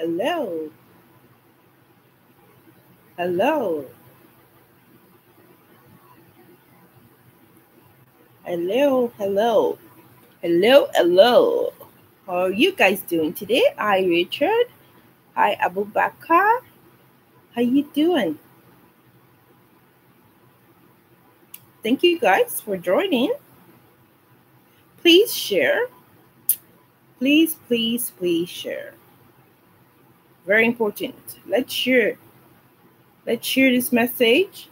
Hello. Hello. Hello. Hello. Hello. Hello. How are you guys doing today? Hi, Richard. Hi, Abu Bakar. How you doing? Thank you guys for joining. Please share. Please, please, please share. Very important. Let's share. Let's share this message.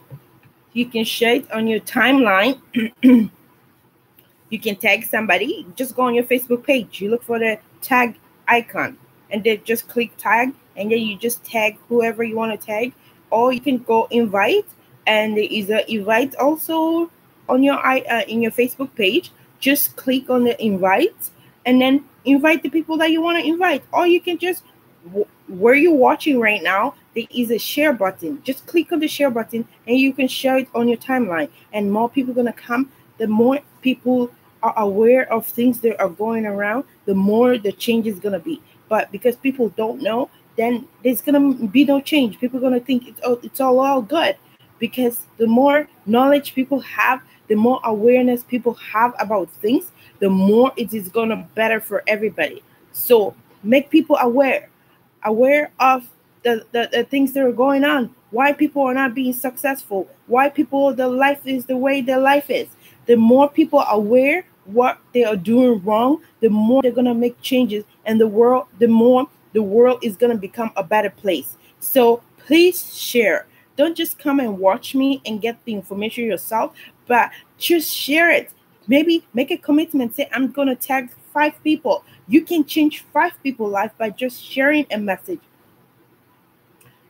You can share it on your timeline. You can tag somebody. Just go on your Facebook page. You look for the tag icon and then just click tag, and then you just tag whoever you want to tag. Or you can go invite, and there is a invite also on your in your Facebook page. Just click on the invite and then invite the people that you want to invite. Or you can just where you're watching right now, there is a share button. Just click on the share button and you can share it on your timeline, and more people are gonna come. The more people are aware of things that are going around, the more the change is going to be. But because people don't know, then there's going to be no change. People are going to think it's all good, because the more knowledge people have, the more awareness people have about things, the more it is going to better for everybody. So make people aware of the things that are going on, why people are not being successful, why people, the life is the way their life is. The more people are aware what they are doing wrong, the more they're gonna make changes, and the more the world is gonna become a better place. So please share. Don't just come and watch me and get the information yourself, but just share it. Maybe make a commitment. Say, I'm gonna tag 5 people. You can change 5 people's life by just sharing a message.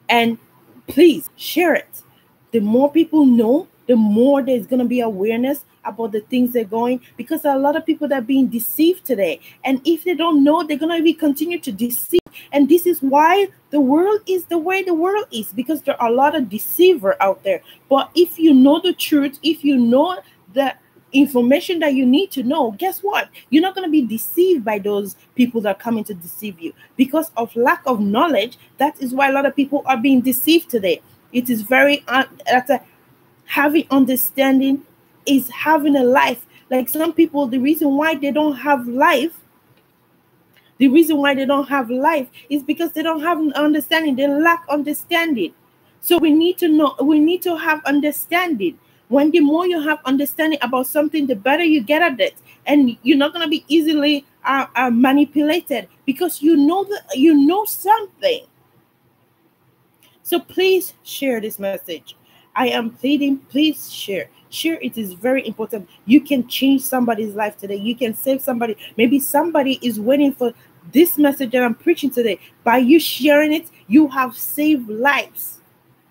And please share it. The more people know, the more there's going to be awareness about the things they're going, because there are a lot of people that are being deceived today. And if they don't know, they're going to be continue to deceive. And this is why the world is the way the world is, because there are a lot of deceiver out there. But if you know the truth, if you know the information that you need to know, guess what? You're not going to be deceived by those people that are coming to deceive you. Because of lack of knowledge, that is why a lot of people are being deceived today. It is very having understanding is having a life. Like some people, the reason why they don't have life, is because they don't have an understanding. They lack understanding. So we need to know, we need to have understanding. When the more you have understanding about something, the better you get at it. And you're not going to be easily manipulated, because you know that you know something. So please share this message. I am pleading, please share. Share, it is very important. You can change somebody's life today. You can save somebody. Maybe somebody is waiting for this message that I'm preaching today. By you sharing it, you have saved lives.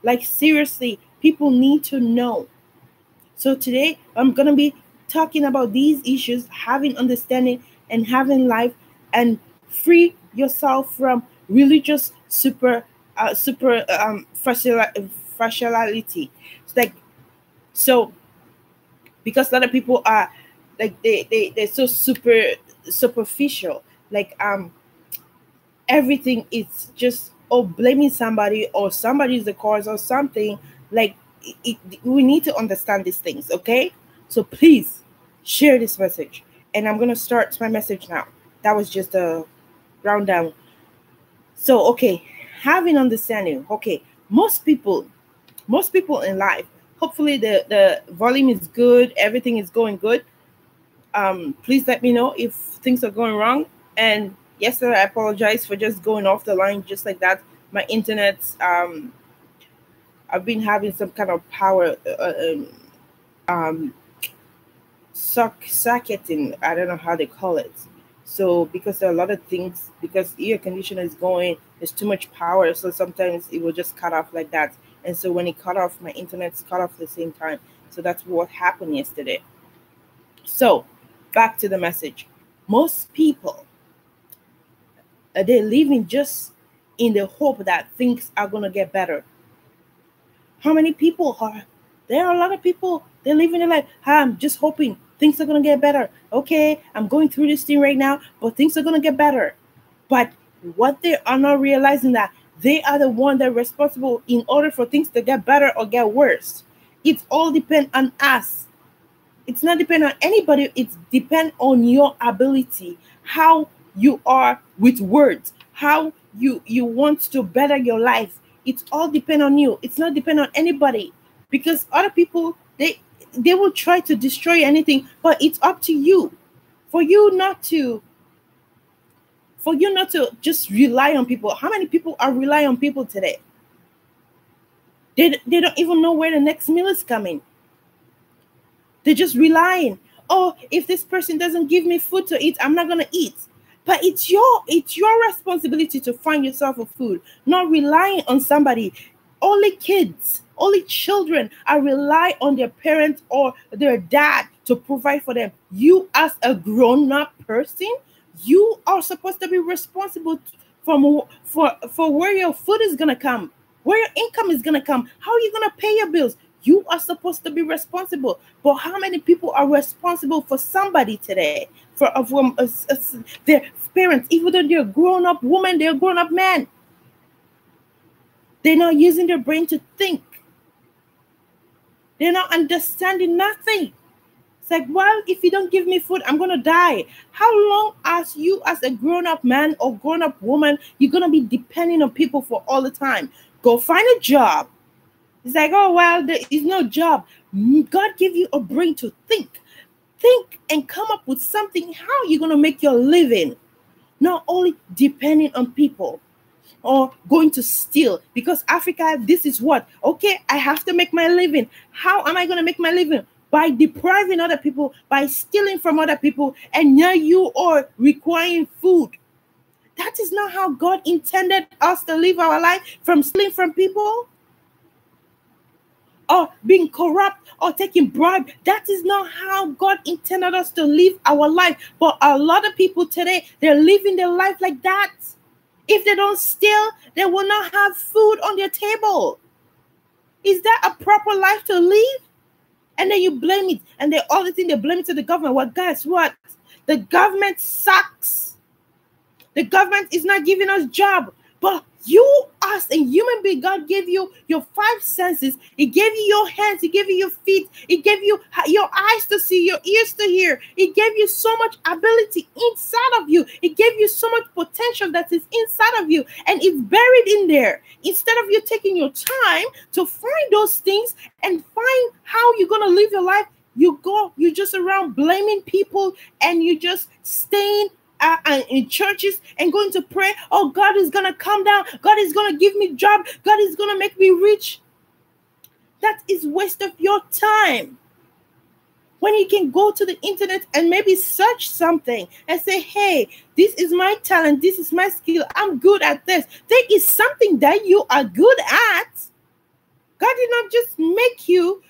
Like seriously, people need to know. So today I'm going to be talking about these issues, having understanding and having life, and free yourself from religious superficiality. It's like, so because a lot of people are like they're so superficial, like everything is just, oh, blaming somebody, or somebody is the cause or something. Like we need to understand these things, okay? So please share this message, and I'm gonna start my message now. That was just a rundown. So okay, having understanding. Okay, most people in life, hopefully the volume is good, everything is going good. Please let me know if things are going wrong. And yesterday I apologize for just going off the line just like that. My internet, I've been having some kind of power um socketing, I don't know how they call it. So because there are a lot of things, because air conditioner is going, there's too much power, so sometimes it will just cut off like that. And so when it cut off, my internet's cut off at the same time. So that's what happened yesterday. So back to the message. Most people, they're living just in the hope that things are going to get better. How many people are there? Are a lot of people, they're living their life. I'm just hoping things are going to get better. Okay, I'm going through this thing right now, but things are going to get better. But What they are not realizing that they are the one that are responsible in order for things to get better or get worse. It's all depend on us. It's not depend on anybody. It's depend on your ability, how you are with words, how you want to better your life. It's all depend on you. It's not depend on anybody, because other people, they will try to destroy anything, but it's up to you, for you not to just rely on people. How many people are relying on people today? They don't even know where the next meal is coming. They're just relying. Oh, if this person doesn't give me food to eat, I'm not gonna eat. But it's your responsibility to find yourself a food, not relying on somebody. Only kids, only children are rely on their parents or their dad to provide for them. You, as a grown-up person, you are supposed to be responsible for where your food is gonna come, where your income is gonna come, how are you gonna pay your bills. You are supposed to be responsible. But how many people are responsible for somebody today? From their parents, even though they're grown-up woman, they're grown-up man. They're not using their brain to think. They're not understanding nothing. It's like, well, if you don't give me food, I'm going to die. How long as you, as a grown-up man or grown-up woman, you're going to be depending on people for all the time? Go find a job. It's like, oh, well, there is no job. God give you a brain to think. Think and come up with something. How are you going to make your living? Not only depending on people or going to steal, because Africa, this is what, okay, I have to make my living. How am I going to make my living? By depriving other people, by stealing from other people, and now you are requiring food. That is not how God intended us to live our life, from stealing from people or being corrupt or taking bribe. That is not how God intended us to live our life. But a lot of people today, they're living their life like that. If they don't steal, they will not have food on their table. Is that a proper life to live? And then you blame it. And they all the thing, they blame it to the government. Well, guys, what? The government sucks. The government is not giving us job. But you, as a human being, God gave you your five senses. He gave you your hands. He gave you your feet. He gave you your eyes to see, your ears to hear. He gave you so much ability inside of you. He gave you so much potential that is inside of you. And it's buried in there. Instead of you taking your time to find those things and find how you're going to live your life, you just around blaming people, and you just staying in churches and going to pray. Oh, God is going to come down. God is going to give me job. God is going to make me rich. That is waste of your time. When you can go to the internet and maybe search something and say, hey, this is my talent. This is my skill. I'm good at this. There is something that you are good at. God did not just make you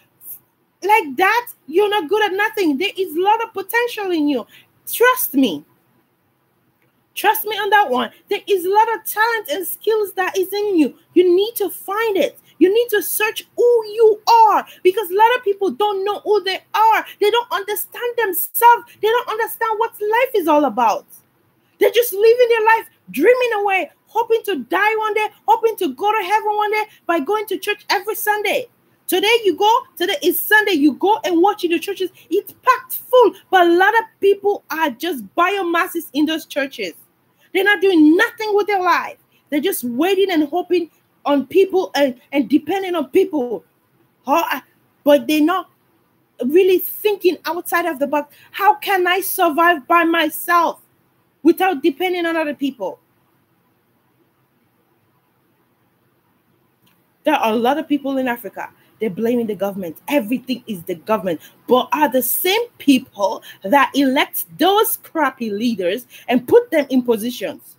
like that. You're not good at nothing. There is a lot of potential in you. Trust me. Trust me on that one. There is a lot of talent and skills that is in you. You need to find it. You need to search who you are, because a lot of people don't know who they are. They don't understand themselves. They don't understand what life is all about. They're just living their life, dreaming away, hoping to die one day, hoping to go to heaven one day by going to church every Sunday. Today is Sunday, you go and watch in the churches. It's packed full, but a lot of people are just biomasses in those churches. They're not doing nothing with their life. They're just waiting and hoping on people and depending on people. But they're not really thinking outside of the box. How can I survive by myself without depending on other people? There are a lot of people in Africa. They're blaming the government. Everything is the government. But are the same people that elect those crappy leaders and put them in positions.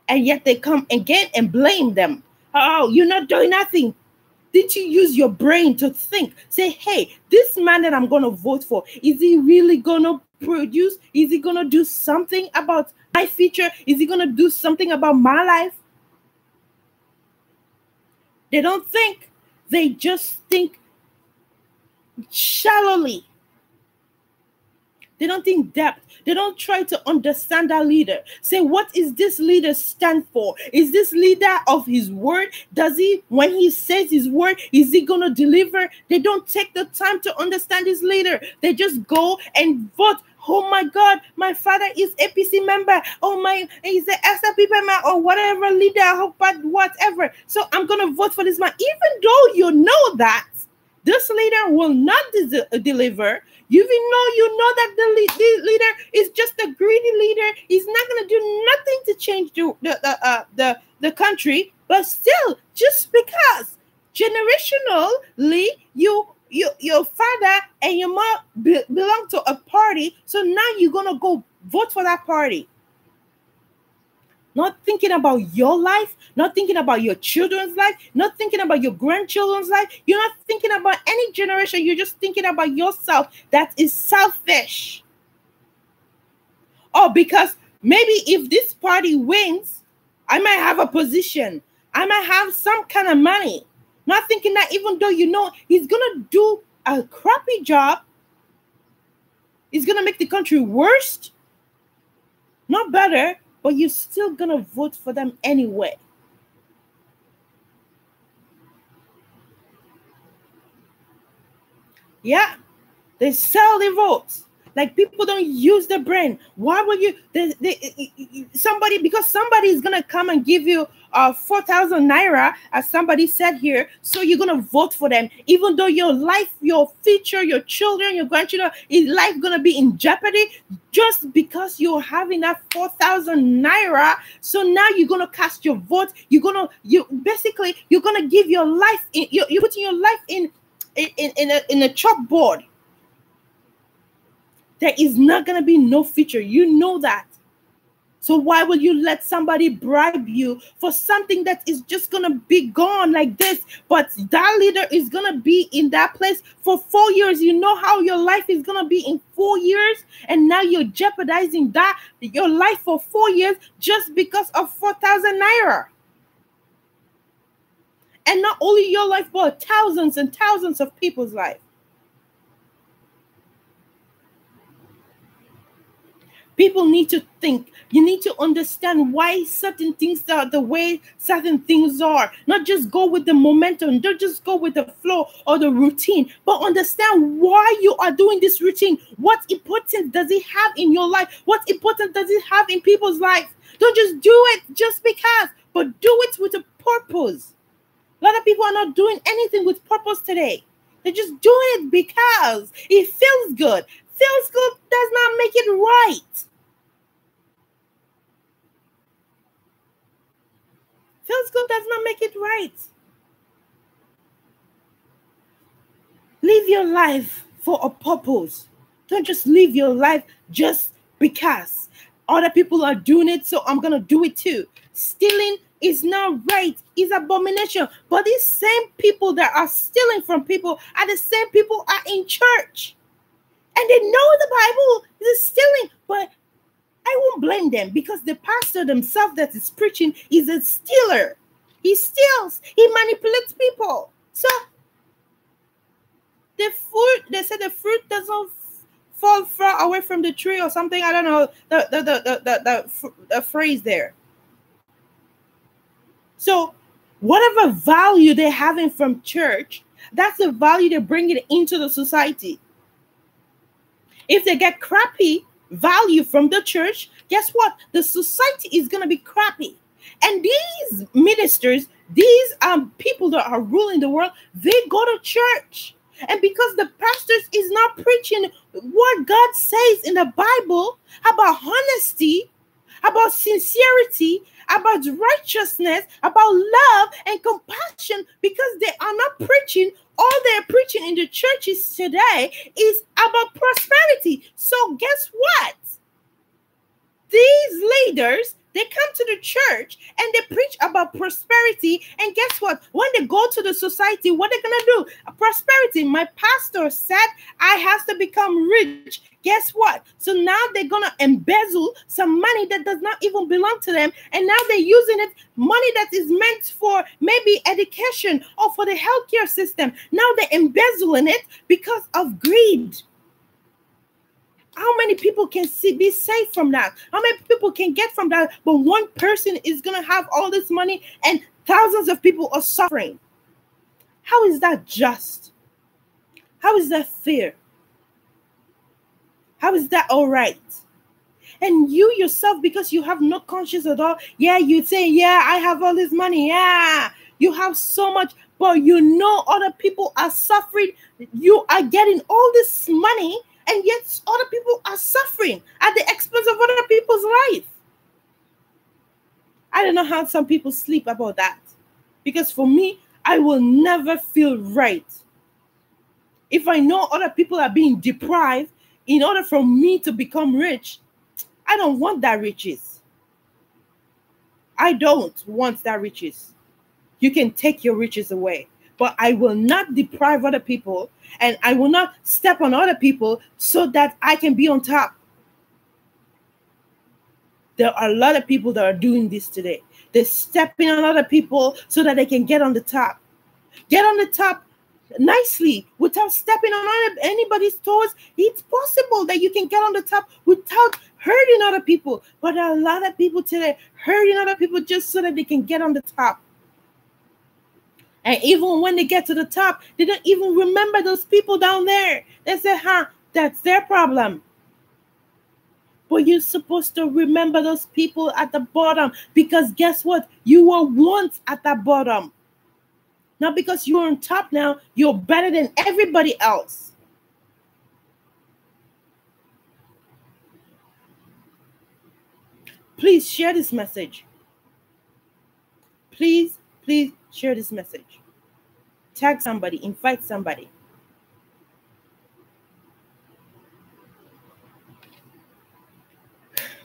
And yet they come again and blame them. Oh, you're not doing nothing. Did you use your brain to think? Say, hey, this man that I'm going to vote for, is he really going to produce? Is he going to do something about my future? Is he going to do something about my life? They don't think. They just think shallowly. They don't think depth. They don't try to understand that leader. Say, what is this leader stand for? Is this leader of his word? Does he, when he says his word, is he going to deliver? They don't take the time to understand his leader. They just go and vote. Oh my God, my father is APC member. Oh my, he's the SLP member or whatever leader, but whatever. So I'm going to vote for this man. Even though you know that this leader will not deliver, even though you know that the leader is just a greedy leader, he's not going to do nothing to change the country, but still, just because generationally your father and your mom belong to a party, so now you're going to go vote for that party. Not thinking about your life, not thinking about your children's life, not thinking about your grandchildren's life. You're not thinking about any generation. You're just thinking about yourself. That is selfish. Oh, because maybe if this party wins, I might have a position. I might have some kind of money. Not thinking that even though you know he's going to do a crappy job, he's going to make the country worse, not better, but you're still going to vote for them anyway. Yeah, they sell their votes. Like, people don't use the brain. Why would you? Somebody, because somebody is going to come and give you 4,000 naira, as somebody said here, so you're going to vote for them, even though your life, your future, your children, your grandchildren, is life going to be in jeopardy just because you're having that 4,000 naira. So now you're going to cast your vote. You're going to give your life, you're putting your life in a chalkboard. There is not going to be no future. You know that. So why will you let somebody bribe you for something that is just going to be gone like this? But that leader is going to be in that place for 4 years. You know how your life is going to be in 4 years? And now you're jeopardizing your life for 4 years just because of 4,000 naira. And not only your life, but thousands and thousands of people's life. People need to think. You need to understand why certain things are the way certain things are. Not just go with the momentum. Don't just go with the flow or the routine. But understand why you are doing this routine. What importance does it have in your life? What importance does it have in people's life? Don't just do it just because, but do it with a purpose. A lot of people are not doing anything with purpose today. They're just doing it because it feels good. Feels good does not make it right. Feels good does not make it right. Live your life for a purpose. Don't just live your life just because other people are doing it, so I'm going to do it too. Stealing is not right. It's abomination. But these same people that are stealing from people are the same people are in church. And they know the Bible is stealing, but I won't blame them because the pastor themselves that is preaching is a stealer. He steals. He manipulates people. So the fruit, they said the fruit doesn't fall far away from the tree or something. I don't know the phrase there. So whatever value they're having from church, that's the value they're bringing into the society. If they get crappy value from the church, guess what? The society is going to be crappy. And these ministers, these people that are ruling the world, they go to church. And because the pastors is not preaching what God says in the Bible about honesty, about sincerity, about righteousness, about love and compassion, because they are not preaching, all they're preaching in the churches today is about prosperity. So guess what? These leaders, they come to the church and they preach about prosperity. And guess what? When they go to the society, what they're going to do? Prosperity. My pastor said I have to become rich. Guess what? So now they're going to embezzle some money that does not even belong to them. And now they're using it, money that is meant for maybe education or for the healthcare system. Now they're embezzling it because of greed. How many people can be saved from that? How many people can get from that? But one person is going to have all this money and thousands of people are suffering. How is that just? How is that fair? How is that all right? And you yourself, because you have no conscience at all, yeah, you say, yeah, I have all this money. Yeah, you have so much, but you know other people are suffering. You are getting all this money, and yet other people are suffering at the expense of other people's life. I don't know how some people sleep about that. Because for me, I will never feel right if I know other people are being deprived in order for me to become rich. I don't want that riches. I don't want that riches. You can take your riches away, but I will not deprive other people, and I will not step on other people so that I can be on top. There are a lot of people that are doing this today. They're stepping on other people so that they can get on the top. Get on the top nicely without stepping on anybody's toes. It's possible that you can get on the top without hurting other people. But there are a lot of people today hurting other people just so that they can get on the top. And even when they get to the top, they don't even remember those people down there. They say, that's their problem. But you're supposed to remember those people at the bottom, because guess what? You were once at the bottom. Not because you're on top now, you're better than everybody else. Please share this message. Please share this message. Tag somebody, invite somebody.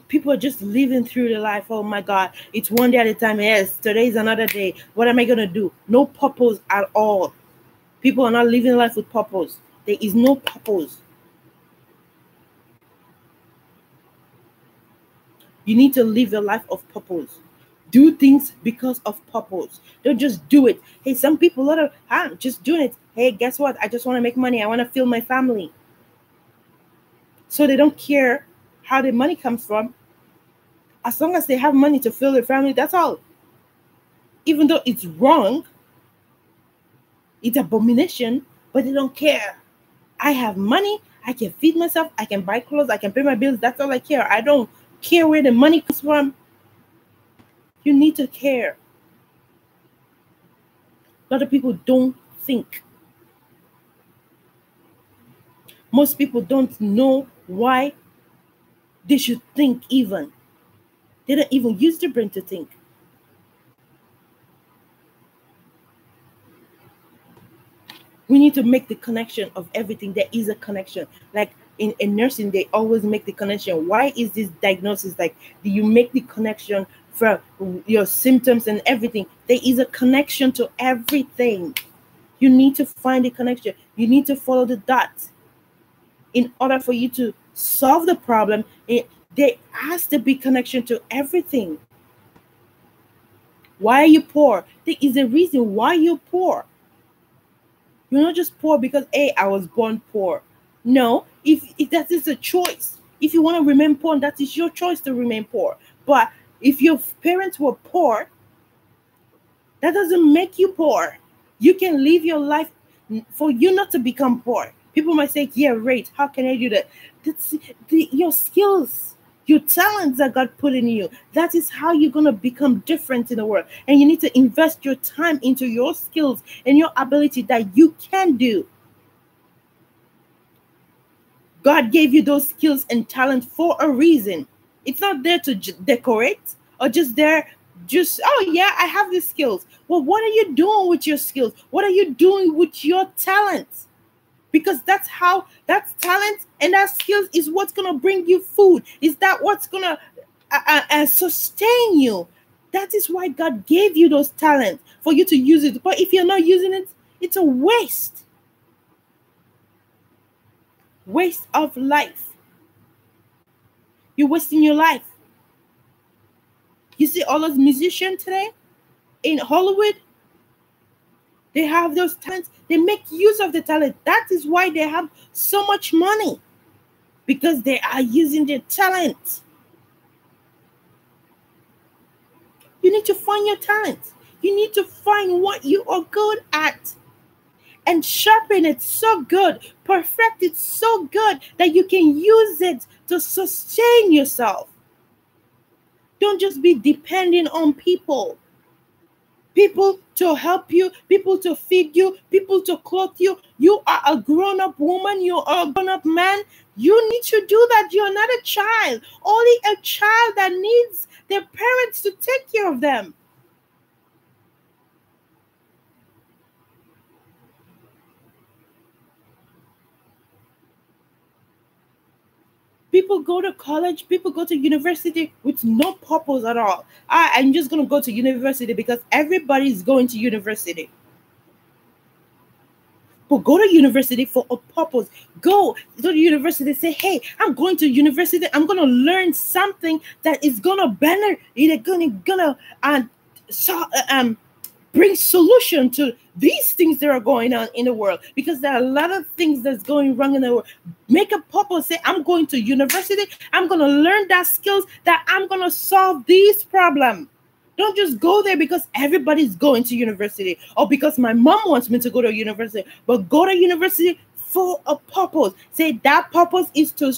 People are just living through their life. Oh my God, it's one day at a time. Yes, today's another day. What am I going to do? No purpose at all. People are not living life with purpose. There is no purpose. You need to live a life of purpose. Do things because of purpose. Don't just do it. Hey, some people I'm just doing it. Hey, guess what? I just want to make money. I want to fill my family. So they don't care how the money comes from. As long as they have money to fill their family, that's all. Even though it's wrong, it's abomination, but they don't care. I have money. I can feed myself. I can buy clothes. I can pay my bills. That's all I care. I don't care where the money comes from. You need to care. A lot of people don't think. Most people don't know why they should think even. They don't even use their brain to think. We need to make the connection of everything. There is a connection. Like in nursing, they always make the connection. Why is this diagnosis like? Do you make the connection for your symptoms and everything? There is a connection to everything. You need to find the connection. You need to follow the dots. In order for you to solve the problem, there has to be connection to everything. Why are you poor? There is a reason why you're poor. You're not just poor because, hey, I was born poor. No, if that is a choice. If you want to remain poor, that is your choice to remain poor. But if your parents were poor, that doesn't make you poor. You can live your life for you not to become poor. People might say, yeah, right. How can I do that? That's your skills. Your talents that God put in you. That is how you're going to become different in the world. And you need to invest your time into your skills and your ability that you can do. God gave you those skills and talent for a reason. It's not there to decorate or just there, oh yeah, I have these skills. Well, what are you doing with your skills? What are you doing with your talents? Because that's talent and that skills is what's going to bring you food. Is that what's going to sustain you? That is why God gave you those talents, for you to use it. But if you're not using it, it's a waste. Waste of life. You're wasting your life. You see all those musicians today in Hollywood, they have those talents. They make use of the talent. That is why they have so much money. because they are using their talent. You need to find your talent. You need to find what you are good at and sharpen it so good, perfect it so good that you can use it to sustain yourself. Don't just be depending on people. People to help you, people to feed you, people to clothe you. You are a grown-up woman, you are a grown-up man. You need to do that. You're not a child. Only a child that needs their parents to take care of them. People go to college, people go to university with no purpose at all. I'm just going to go to university because everybody's going to university. But go to university for a purpose. Go to university, say, hey, I'm going to university. I'm going to learn something that is going to benefit, it's going to bring solution to these things that are going on in the world, because there are a lot of things that's going wrong in the world. Make a purpose. Say, I'm going to university. I'm going to learn that skills that I'm going to solve these problems. Don't just go there because everybody's going to university or because my mom wants me to go to university, but go to university for a purpose. Say that purpose is to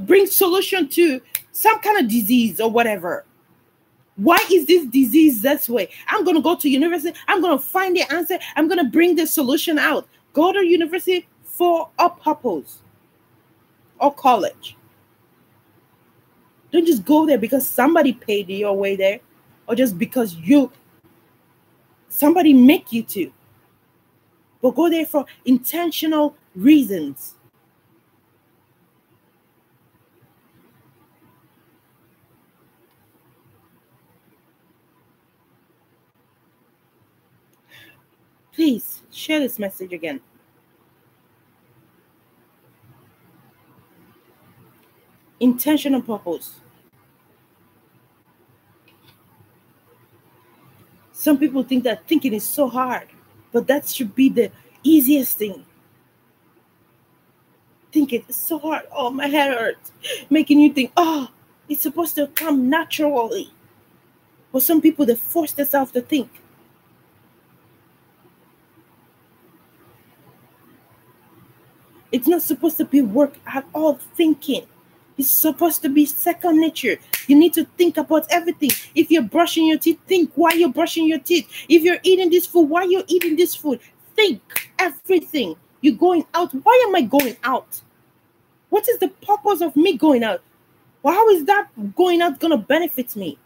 bring solution to some kind of disease or whatever. Why is this disease this way? I'm going to go to university. I'm going to find the answer. I'm going to bring the solution out. Go to university for a purpose or college. Don't just go there because somebody paid your way there or just because somebody make you to. But go there for intentional reasons. Please share this message again. Intentional purpose. Some people think that thinking is so hard, but that should be the easiest thing. Thinking is so hard. Oh, my head hurts. Making you think, oh, it's supposed to come naturally. But some people, they force themselves to think. It's not supposed to be work at all, thinking. It's supposed to be second nature. You need to think about everything. If you're brushing your teeth, think why you're brushing your teeth. If you're eating this food, why you're eating this food. Think everything. You're going out. Why am I going out? What is the purpose of me going out? Well, how is that going out going to benefit me?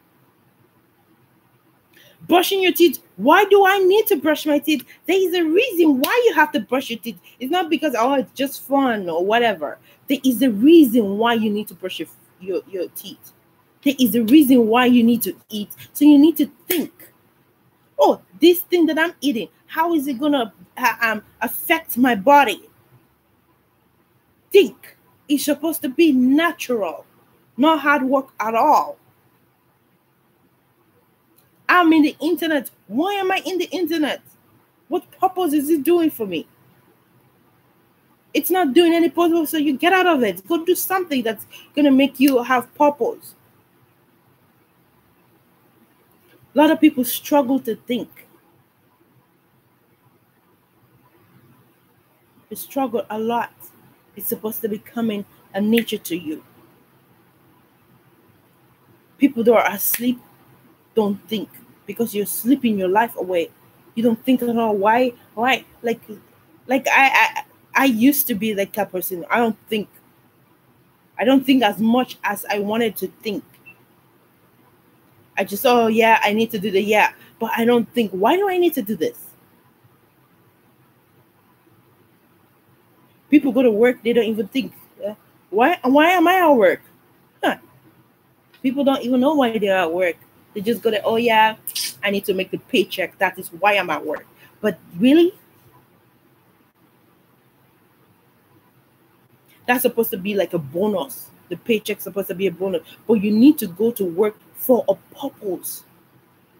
Brushing your teeth. Why do I need to brush my teeth? There is a reason why you have to brush your teeth. It's not because, oh, it's just fun or whatever. There is a reason why you need to brush your teeth. There is a reason why you need to eat. So you need to think, oh, this thing that I'm eating, how is it going to affect my body? Think. It's supposed to be natural, not hard work at all. I'm in the internet. Why am I in the internet? What purpose is it doing for me? It's not doing any purpose, so you get out of it. Go do something that's going to make you have purpose. A lot of people struggle to think. You struggle a lot. It's supposed to be becoming a nature to you. People that are asleep don't think because you're sleeping your life away. You don't think at all. Why? Like I used to be like that person. I don't think as much as I wanted to think. I just, oh yeah, I need to do the yeah, but I don't think. Why do I need to do this? People go to work, they don't even think. Why am I at work? Huh. People don't even know why they're at work. They just go to, oh yeah, I need to make the paycheck. That is why I'm at work. But really? That's supposed to be like a bonus. The paycheck's supposed to be a bonus. But you need to go to work for a purpose.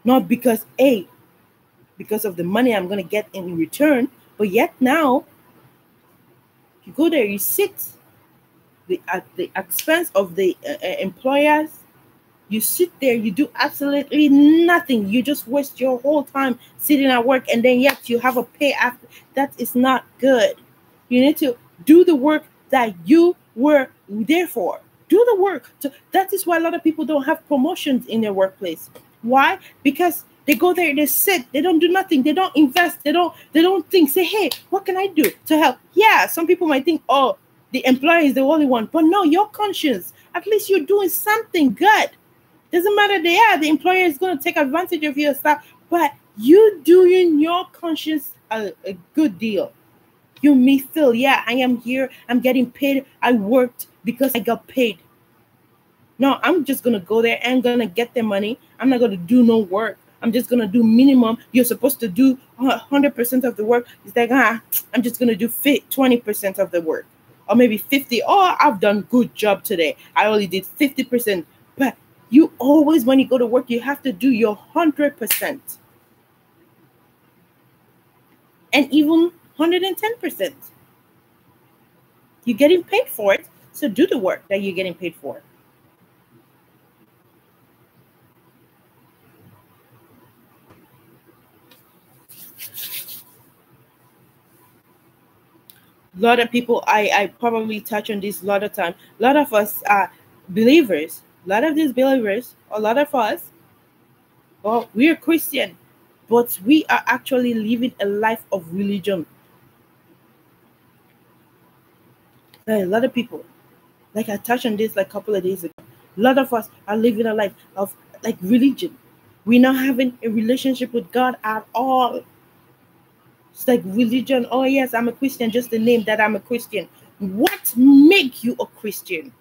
Not because, because of the money I'm going to get in return. But yet now, You go there, you sit at the expense of the employers. You sit there, you do absolutely nothing. You just waste your whole time sitting at work, and then yet you have a pay after. That is not good. You need to do the work that you were there for. Do the work. That is why a lot of people don't have promotions in their workplace. Why? Because they go there, they sit, they don't do nothing, they don't invest, they don't think, say, hey, what can I do to help? Yeah, some people might think, oh, the employer is the only one, but no, your conscience. At least you're doing something good. Doesn't matter, the employer is going to take advantage of your stuff, but you doing your conscience a good deal. You may feel, yeah, I am here, I'm getting paid, I worked because I got paid. No, I'm just going to go there and going to get the money. I'm not going to do no work. I'm just going to do minimum. You're supposed to do 100% of the work. It's like, I'm just going to do 20% of the work. Or maybe 50. Oh, I've done good job today. I only did 50%. But you always, when you go to work, you have to do your 100%. And even 110%. You're getting paid for it. So do the work that you're getting paid for. A lot of people, I probably touch on this a lot of time. A lot of us are believers. A lot of these believers, a lot of us, well, we are Christian, but we are actually living a life of religion. A lot of people, like I touched on this like a couple of days ago. A lot of us are living a life of like religion. We're not having a relationship with God at all. It's like religion. Oh yes, I'm a Christian. Just the name that I'm a Christian. What make you a Christian?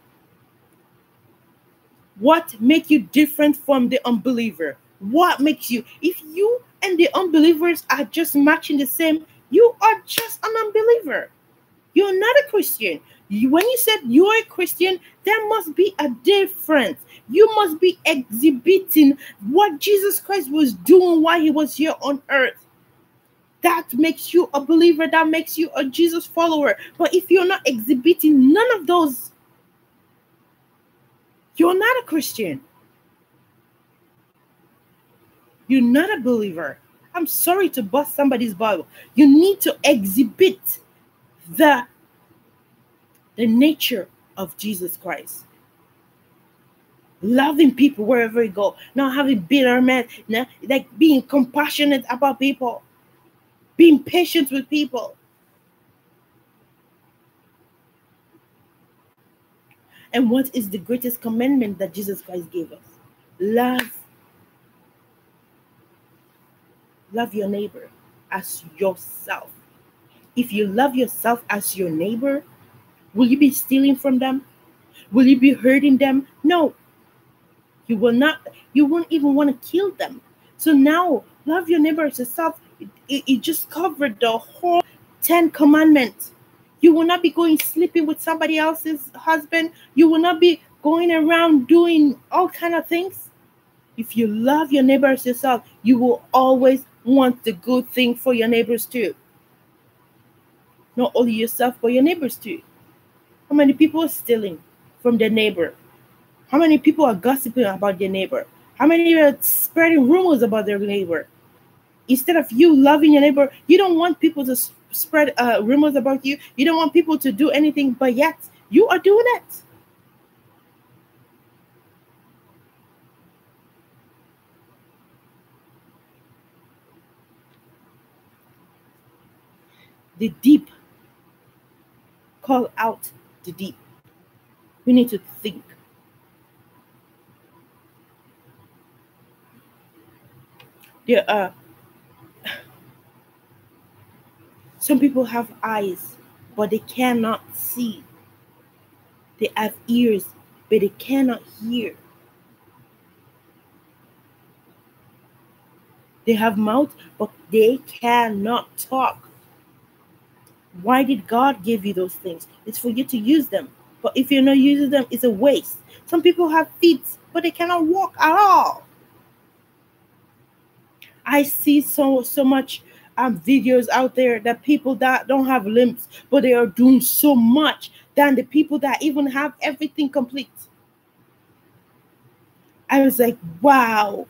What make you different from the unbeliever? What makes you? If you and the unbelievers are just matching the same, you are just an unbeliever. You're not a Christian. When you said you're a Christian, there must be a difference. You must be exhibiting what Jesus Christ was doing while he was here on earth. That makes you a believer. That makes you a Jesus follower. But if you're not exhibiting none of those, you're not a Christian. You're not a believer. I'm sorry to bust somebody's Bible. You need to exhibit the nature of Jesus Christ. Loving people wherever you go. Not having bitterness. Like being compassionate about people. Being patient with people. And what is the greatest commandment that Jesus Christ gave us? Love. Love your neighbor as yourself. If you love yourself as your neighbor, will you be stealing from them? Will you be hurting them? No. You will not. You won't even want to kill them. So now, love your neighbor as yourself. It just covered the whole 10 commandments. You will not be going sleeping with somebody else's husband. You will not be going around doing all kind of things. If you love your neighbor as yourself, you will always want the good thing for your neighbors too. Not only yourself, but your neighbors too. How many people are stealing from their neighbor? How many people are gossiping about their neighbor? How many are spreading rumors about their neighbor? Instead of you loving your neighbor, you don't want people to spread rumors about you. You don't want people to do anything, but yet you are doing it. The deep call out the deep. We need to think. There are some people have eyes, but they cannot see. They have ears, but they cannot hear. They have mouth, but they cannot talk. Why did God give you those things? It's for you to use them. But if you're not using them, it's a waste. Some people have feet, but they cannot walk at all. I see so much videos out there that people that don't have limbs, but they are doing so much than the people that even have everything complete. I was like, wow,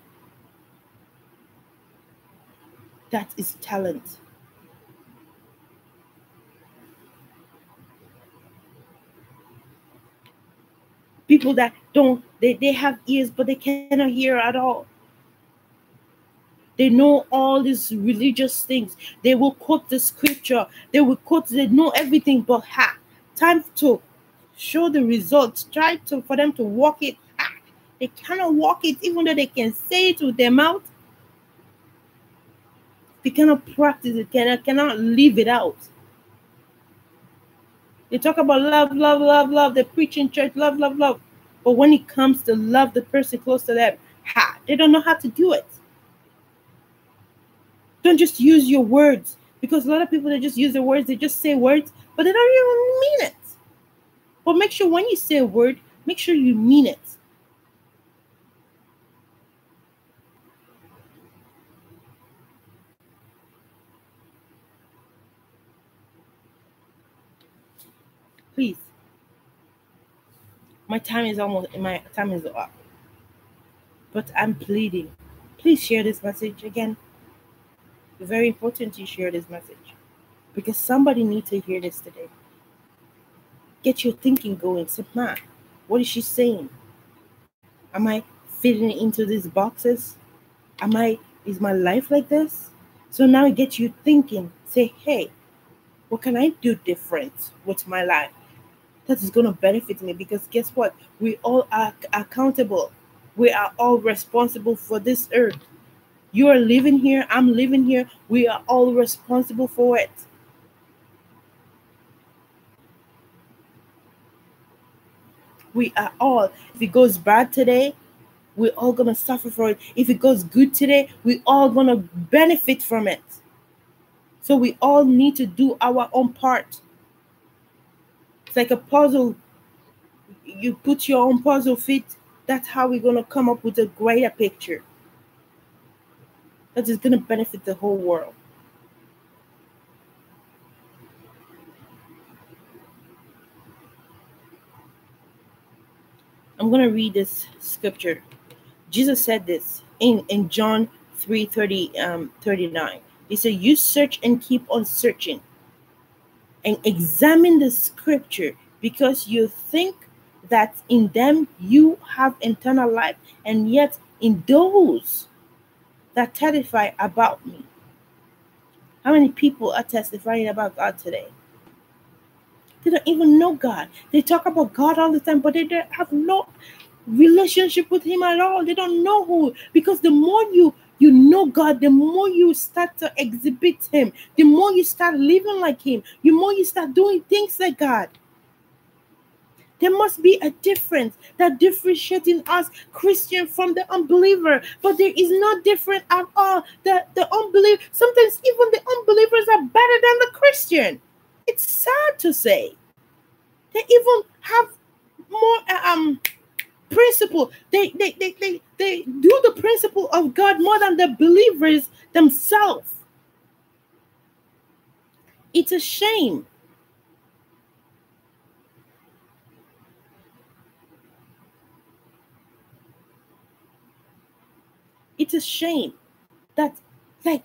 that is talent. People that don't, they have ears, but they cannot hear at all. They know all these religious things. They will quote the scripture. They know everything, but time to show the results. Try to for them to walk it. They cannot walk it, even though they can say it with their mouth. They cannot practice it, cannot live it out. They talk about love, love, love, love. They preach in church, love, love, love. But when it comes to love the person close to them, they don't know how to do it. Don't just use your words, because a lot of people, they just use the words, they just say words, but they don't even mean it. But make sure when you say a word, make sure you mean it. Please. My time is up. But I'm pleading. Please share this message again. It's very important you share this message, because somebody needs to hear this today. Get your thinking going. Say, man, what is she saying? Am I fitting into these boxes? Is my life like this? So now it gets you thinking. Say, hey, what can I do different with my life that is going to benefit me? Because guess what? We all are accountable. We are all responsible for this earth. You are living here. I'm living here. We are all responsible for it. We are all. If it goes bad today, we're all going to suffer for it. If it goes good today, we're all going to benefit from it. So we all need to do our own part. It's like a puzzle. You put your own puzzle fit. That's how we're going to come up with a greater picture that is going to benefit the whole world. I'm going to read this scripture. Jesus said this in John 3:39. He said, you search and keep on searching and examine the scripture, because you think that in them you have eternal life, and yet in those that testify about me. How many people are testifying about God today? They don't even know God. They talk about God all the time, but they don't have no relationship with him at all. They don't know who, because the more you know God, the more you start to exhibit him, the more you start living like him, the more you start doing things like God. There must be a difference that differentiating us Christian from the unbeliever, but there is no difference at all. The unbeliever, sometimes even the unbelievers are better than the Christian. It's sad to say. They even have more principle. They do the principle of God more than the believers themselves. It's a shame. It's a shame that, like,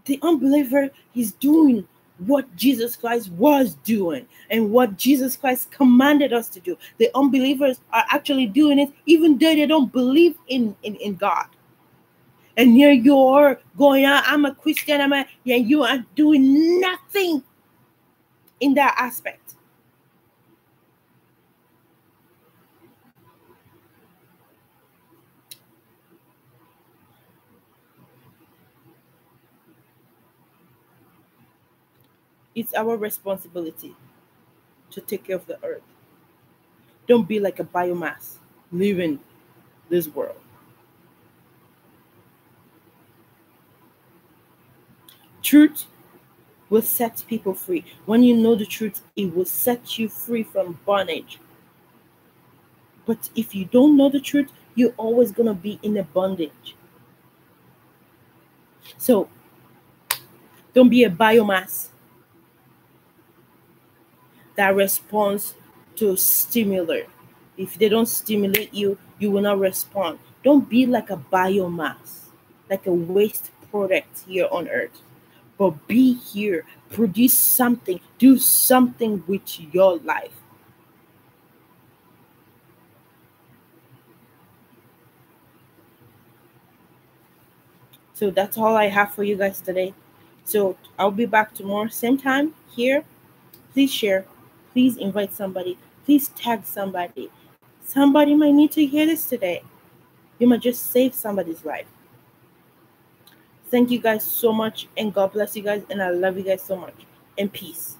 the unbeliever is doing what Jesus Christ was doing and what Jesus Christ commanded us to do. The unbelievers are actually doing it even though they don't believe in God. And here you're going out, I'm a Christian, you are doing nothing in that aspect. It's our responsibility to take care of the earth. Don't be like a biomass living this world. Truth will set people free. When you know the truth, it will set you free from bondage. But if you don't know the truth, you're always going to be in a bondage. So Don't be a biomass that responds to stimuli. If they don't stimulate you, you will not respond. Don't be like a biomass, like a waste product here on earth. But be here, produce something, do something with your life. So that's all I have for you guys today. So I'll be back tomorrow, same time here. Please share. Please invite somebody. Please tag somebody. Somebody might need to hear this today. You might just save somebody's life. Thank you guys so much, and God bless you guys, and I love you guys so much. And peace.